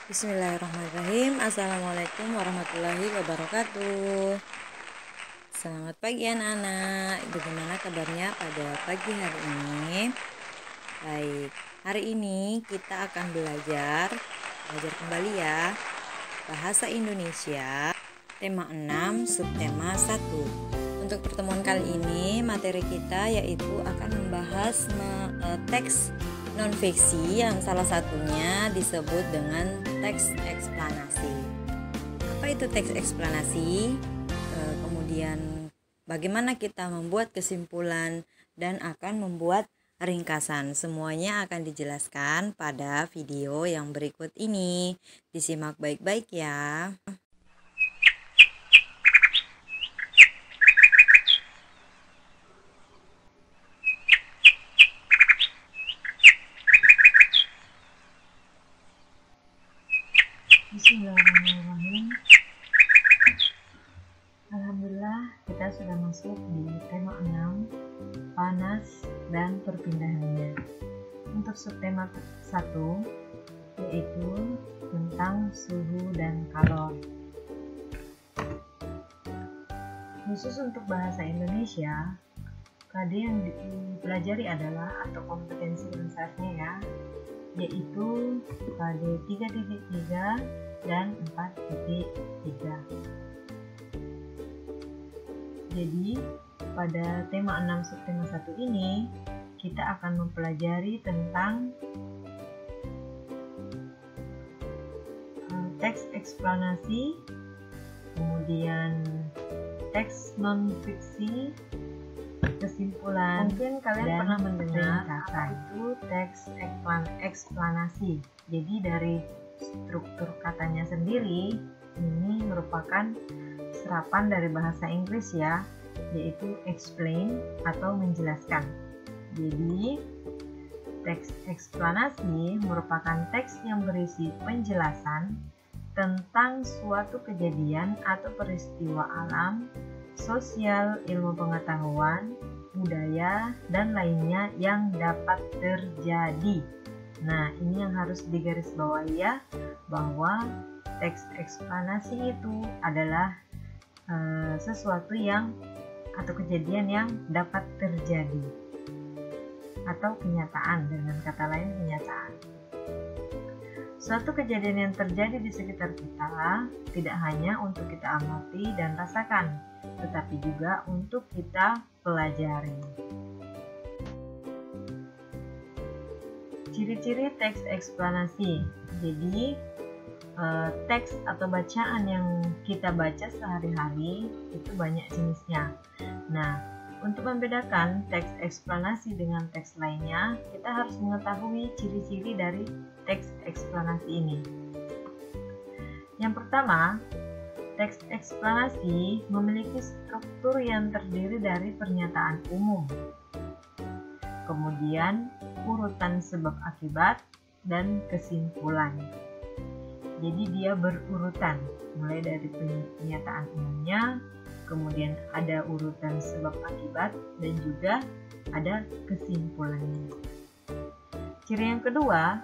Bismillahirrahmanirrahim. Assalamualaikum warahmatullahi wabarakatuh. Selamat pagi anak-anak. Bagaimana kabarnya pada pagi hari ini? Baik, hari ini kita akan belajar kembali ya Bahasa Indonesia tema 6 subtema 1. Untuk pertemuan kali ini materi kita yaitu akan membahas teks non-fiksi yang salah satunya disebut dengan teks eksplanasi. Apa itu teks eksplanasi? Kemudian bagaimana kita membuat kesimpulan dan akan membuat ringkasan. Semuanya akan dijelaskan pada video yang berikut ini. Disimak baik-baik ya. Bismillahirrahmanirrahim. Alhamdulillah kita sudah masuk di tema 6, panas dan perpindahannya. Untuk subtema 1 yaitu tentang suhu dan kalor. Khusus untuk bahasa Indonesia, KD yang dipelajari adalah atau kompetensi dasarnya ya, yaitu KD 3.3 dan 4.3. Jadi pada tema 6 subtema 1 ini kita akan mempelajari tentang teks eksplanasi, kemudian teks non-fiksi, kesimpulan. Mungkin kalian pernah mendengar itu teks eksplanasi. Jadi dari struktur katanya sendiri ini merupakan serapan dari bahasa Inggris ya, yaitu explain atau menjelaskan. Jadi teks eksplanasi merupakan teks yang berisi penjelasan tentang suatu kejadian atau peristiwa alam, sosial, ilmu pengetahuan, budaya, dan lainnya yang dapat terjadi. Nah, ini yang harus digarisbawahi ya, bahwa teks eksplanasi itu adalah sesuatu yang atau kejadian yang dapat terjadi atau kenyataan, dengan kata lain kenyataan. Suatu kejadian yang terjadi di sekitar kita tidak hanya untuk kita amati dan rasakan, tetapi juga untuk kita pelajari. Ciri-ciri teks eksplanasi. Jadi teks atau bacaan yang kita baca sehari-hari itu banyak jenisnya. Nah, untuk membedakan teks eksplanasi dengan teks lainnya, kita harus mengetahui ciri-ciri dari teks eksplanasi ini. Yang pertama, teks eksplanasi memiliki struktur yang terdiri dari pernyataan umum, kemudian urutan sebab akibat, dan kesimpulan. Jadi dia berurutan, mulai dari pernyataan umumnya, kemudian ada urutan sebab akibat, dan juga ada kesimpulannya. Ciri yang kedua,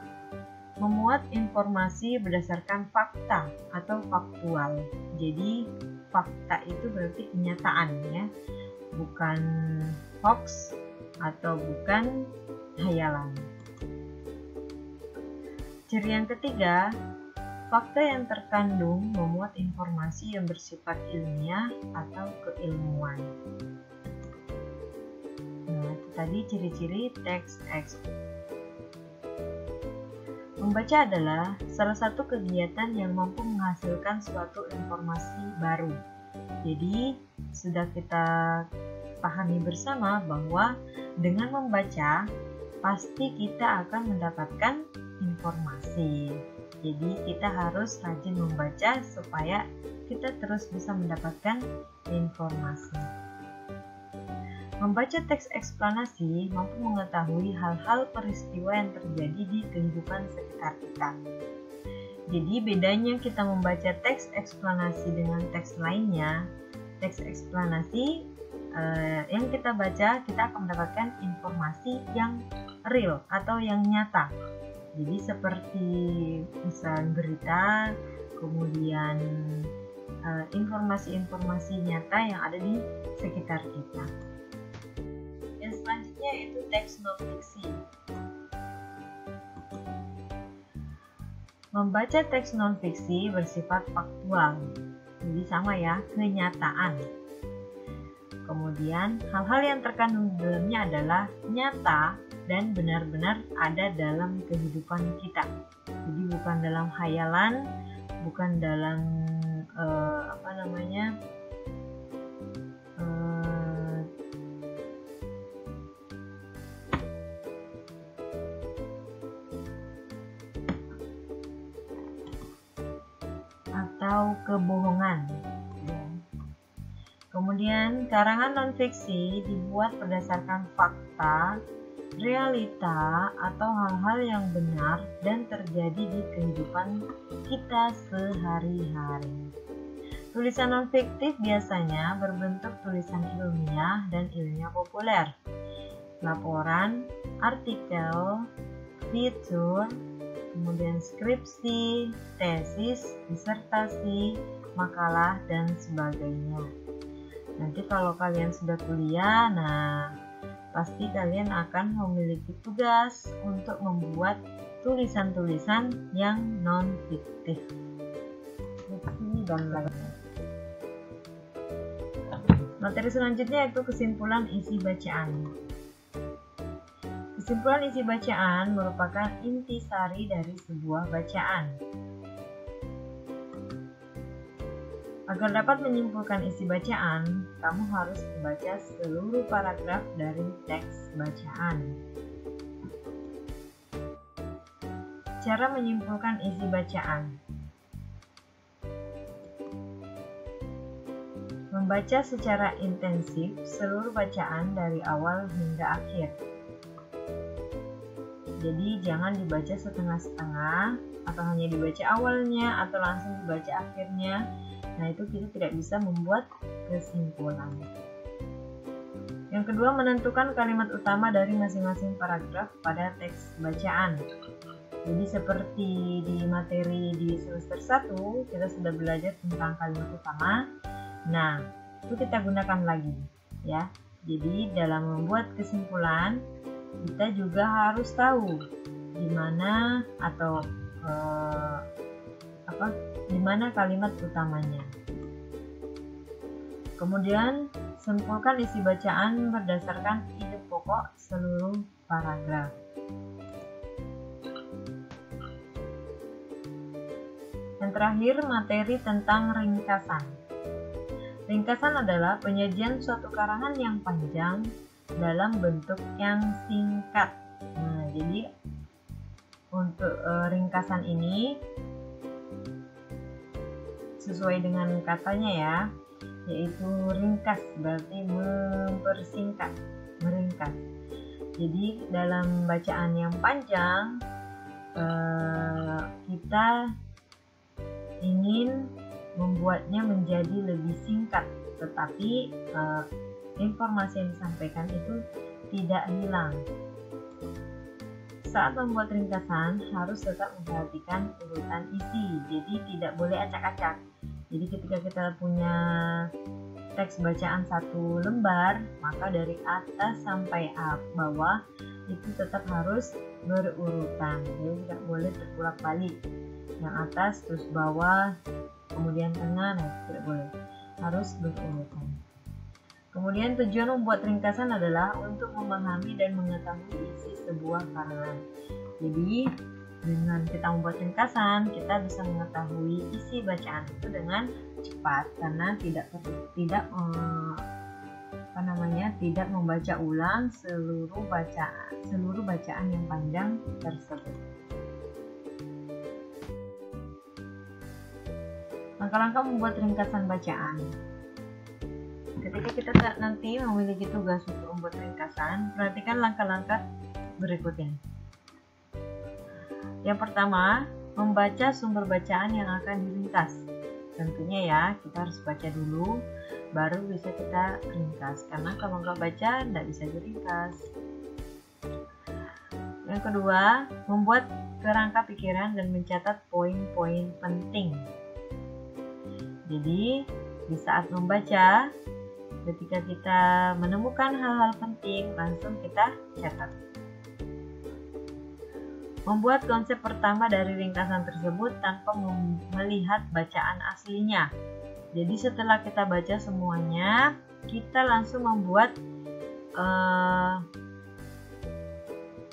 memuat informasi berdasarkan fakta atau faktual. Jadi fakta itu berarti kenyataan ya, bukan hoax atau bukan hayalan. Ciri yang ketiga, fakta yang terkandung memuat informasi yang bersifat ilmiah atau keilmuan. Nah, itu tadi ciri-ciri teks eksplanasi. Membaca adalah salah satu kegiatan yang mampu menghasilkan suatu informasi baru. Jadi, sudah kita pahami bersama bahwa dengan membaca, pasti kita akan mendapatkan informasi. Jadi kita harus rajin membaca supaya kita terus bisa mendapatkan informasi. Membaca teks eksplanasi mampu mengetahui hal-hal peristiwa yang terjadi di kehidupan sekitar kita. Jadi bedanya kita membaca teks eksplanasi dengan teks lainnya, teks eksplanasi yang kita baca kita akan mendapatkan informasi yang real atau yang nyata. Jadi seperti misal berita, kemudian informasi-informasi nyata yang ada di sekitar kita. Yang selanjutnya itu teks non fiksi. Membaca teks non fiksi bersifat faktual, jadi sama ya, kenyataan. Kemudian hal-hal yang terkandung di dalamnya adalah nyata dan benar-benar ada dalam kehidupan kita. Jadi bukan dalam khayalan, bukan dalam atau kebohongan. Kemudian karangan non-fiksi dibuat berdasarkan fakta, realita, atau hal-hal yang benar dan terjadi di kehidupan kita sehari-hari. Tulisan non-fiktif biasanya berbentuk tulisan ilmiah dan ilmiah populer, laporan, artikel, fitur, kemudian skripsi, tesis, disertasi, makalah, dan sebagainya. Nanti kalau kalian sudah kuliah, pasti kalian akan memiliki tugas untuk membuat tulisan-tulisan yang non-fiktif. Ini dan lainnya. Materi selanjutnya yaitu kesimpulan isi bacaan. Kesimpulan isi bacaan merupakan intisari dari sebuah bacaan. Agar dapat menyimpulkan isi bacaan, kamu harus membaca seluruh paragraf dari teks bacaan. Cara menyimpulkan isi bacaan. Membaca secara intensif seluruh bacaan dari awal hingga akhir. Jadi jangan dibaca setengah-setengah atau hanya dibaca awalnya atau langsung dibaca akhirnya. Nah, itu kita tidak bisa membuat kesimpulan. Yang kedua, menentukan kalimat utama dari masing-masing paragraf pada teks bacaan. Jadi seperti di materi di semester 1, kita sudah belajar tentang kalimat utama. Nah, itu kita gunakan lagi ya. Jadi dalam membuat kesimpulan, kita juga harus tahu di mana atau di mana kalimat utamanya. Kemudian, simpulkan isi bacaan berdasarkan ide pokok seluruh paragraf. Yang terakhir, materi tentang ringkasan. Ringkasan adalah penyajian suatu karangan yang panjang dalam bentuk yang singkat. Nah, jadi untuk ringkasan ini sesuai dengan katanya ya, yaitu ringkas, berarti mempersingkat, meringkas. Jadi dalam bacaan yang panjang kita ingin membuatnya menjadi lebih singkat, tetapi informasi yang disampaikan itu tidak hilang. Saat membuat ringkasan harus tetap memperhatikan urutan isi, jadi tidak boleh acak-acak. Jadi ketika kita punya teks bacaan satu lembar, maka dari atas sampai bawah itu tetap harus berurutan, jadi tidak boleh terpulak-balik. Yang atas terus bawah, kemudian tengah, tidak boleh, harus berurutan. Kemudian tujuan membuat ringkasan adalah untuk memahami dan mengetahui isi sebuah karangan. Jadi dengan kita membuat ringkasan, kita bisa mengetahui isi bacaan itu dengan cepat karena tidak membaca ulang seluruh bacaan yang panjang tersebut. Langkah-langkah membuat ringkasan bacaan. Ketika kita nanti memiliki tugas untuk membuat ringkasan, perhatikan langkah-langkah berikut ini. Yang pertama, membaca sumber bacaan yang akan diringkas. Tentunya ya, kita harus baca dulu, baru bisa kita ringkas. Karena kalau nggak baca, nggak bisa diringkas. Yang kedua, membuat kerangka pikiran dan mencatat poin-poin penting. Jadi, di saat membaca, ketika kita menemukan hal-hal penting, langsung kita catat. Membuat konsep pertama dari ringkasan tersebut tanpa melihat bacaan aslinya. Jadi setelah kita baca semuanya, kita langsung membuat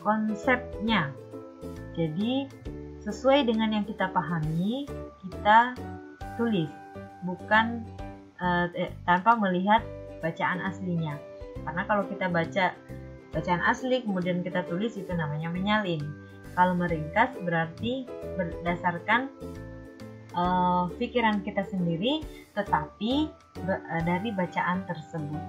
konsepnya. Jadi sesuai dengan yang kita pahami, kita tulis, bukan tanpa melihat bacaan aslinya. Karena kalau kita baca bacaan asli kemudian kita tulis, itu namanya menyalin. Kalau meringkas berarti berdasarkan pikiran kita sendiri, tetapi dari bacaan tersebut.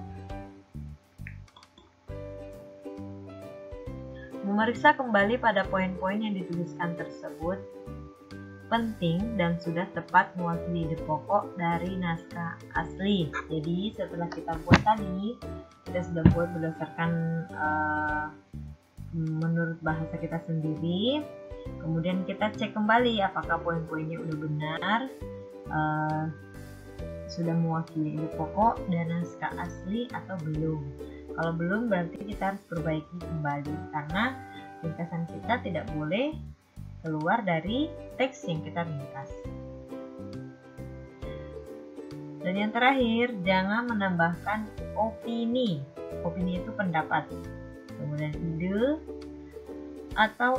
Memeriksa kembali pada poin-poin yang dituliskan tersebut penting dan sudah tepat mewakili ide pokok dari naskah asli. Jadi setelah kita buat tadi, kita sudah buat berdasarkan menurut bahasa kita sendiri. Kemudian kita cek kembali apakah poin-poinnya udah benar, sudah mewakili ide pokok dan naskah asli atau belum. Kalau belum berarti kita harus perbaiki kembali, karena ringkasan kita tidak boleh keluar dari teks yang kita ringkas. Dan yang terakhir, jangan menambahkan opini. Opini itu pendapat. Kemudian ide atau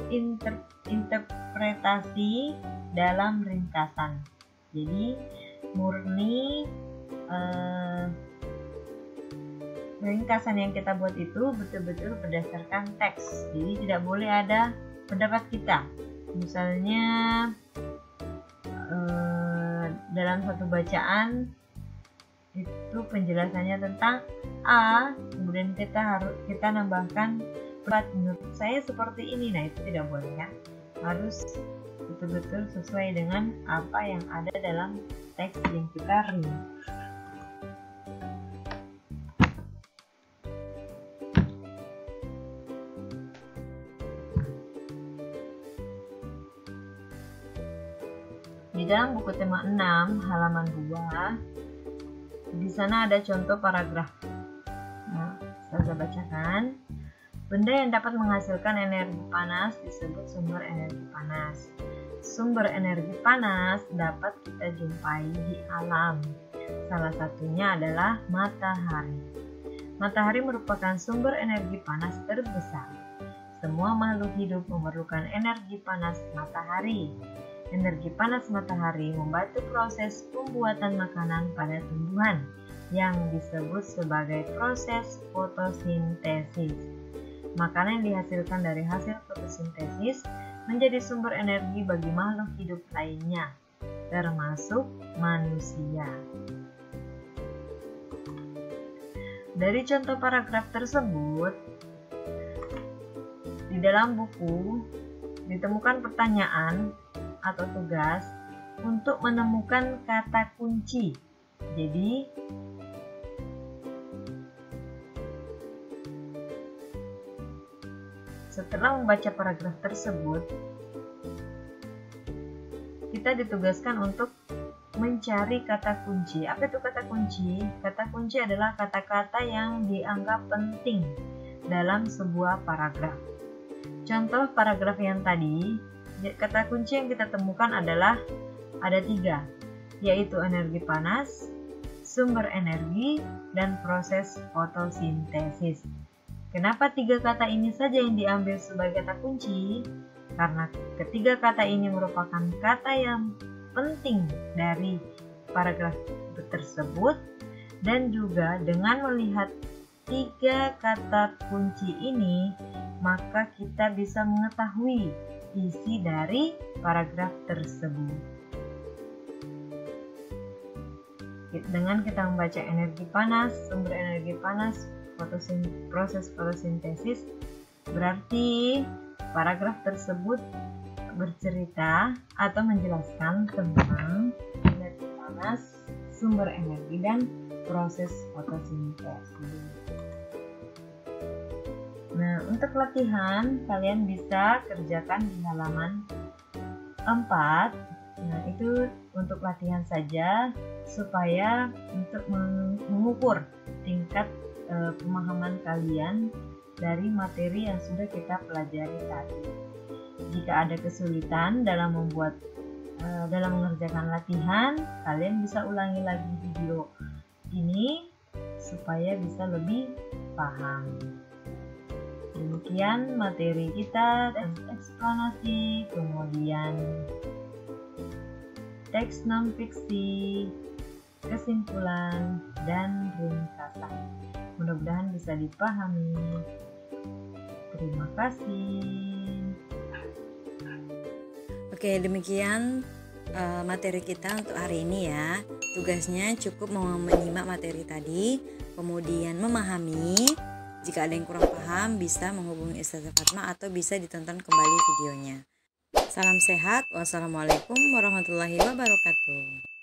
interpretasi dalam ringkasan. Jadi murni ringkasan yang kita buat itu betul-betul berdasarkan teks. Jadi tidak boleh ada pendapat kita. Misalnya dalam satu bacaan itu penjelasannya tentang A, kemudian kita nambahkan menurut saya seperti ini. Nah, itu tidak boleh ya. Harus betul-betul sesuai dengan apa yang ada dalam teks yang kita read. Di dalam buku tema 6 halaman 2, di sana ada contoh paragraf. Nah, saya bacakan. Benda yang dapat menghasilkan energi panas disebut sumber energi panas. Sumber energi panas dapat kita jumpai di alam. Salah satunya adalah matahari. Matahari merupakan sumber energi panas terbesar. Semua makhluk hidup memerlukan energi panas matahari. Energi panas matahari membantu proses pembuatan makanan pada tumbuhan yang disebut sebagai proses fotosintesis. Makanan yang dihasilkan dari hasil fotosintesis menjadi sumber energi bagi makhluk hidup lainnya, termasuk manusia. Dari contoh paragraf tersebut, di dalam buku ditemukan pertanyaan atau tugas untuk menemukan kata kunci. Jadi, setelah membaca paragraf tersebut, kita ditugaskan untuk mencari kata kunci. Apa itu kata kunci? Kata kunci adalah kata-kata yang dianggap penting dalam sebuah paragraf. Contoh paragraf yang tadi, kata kunci yang kita temukan adalah ada 3, yaitu energi panas, sumber energi, dan proses fotosintesis. Kenapa 3 kata ini saja yang diambil sebagai kata kunci? Karena ketiga kata ini merupakan kata yang penting dari paragraf tersebut, dan juga dengan melihat 3 kata kunci ini, maka kita bisa mengetahui isi dari paragraf tersebut. Dengan kita membaca energi panas, sumber energi panas, proses fotosintesis, berarti paragraf tersebut bercerita atau menjelaskan tentang energi panas, sumber energi, dan proses fotosintesis. Nah, untuk latihan kalian bisa kerjakan di halaman 4. Nah, itu untuk latihan saja supaya untuk mengukur tingkat pemahaman kalian dari materi yang sudah kita pelajari tadi. Jika ada kesulitan dalam mengerjakan latihan, kalian bisa ulangi lagi video ini supaya bisa lebih paham. Demikian materi kita, teks eksplanasi, kemudian teks non-fiksi, kesimpulan, dan ringkasan. Mudah-mudahan bisa dipahami. Terima kasih. Oke, demikian materi kita untuk hari ini ya. Tugasnya cukup menyimak materi tadi, kemudian memahami. Jika ada yang kurang paham, bisa menghubungi Ustazah Fatma atau bisa ditonton kembali videonya. Salam sehat. Wassalamualaikum warahmatullahi wabarakatuh.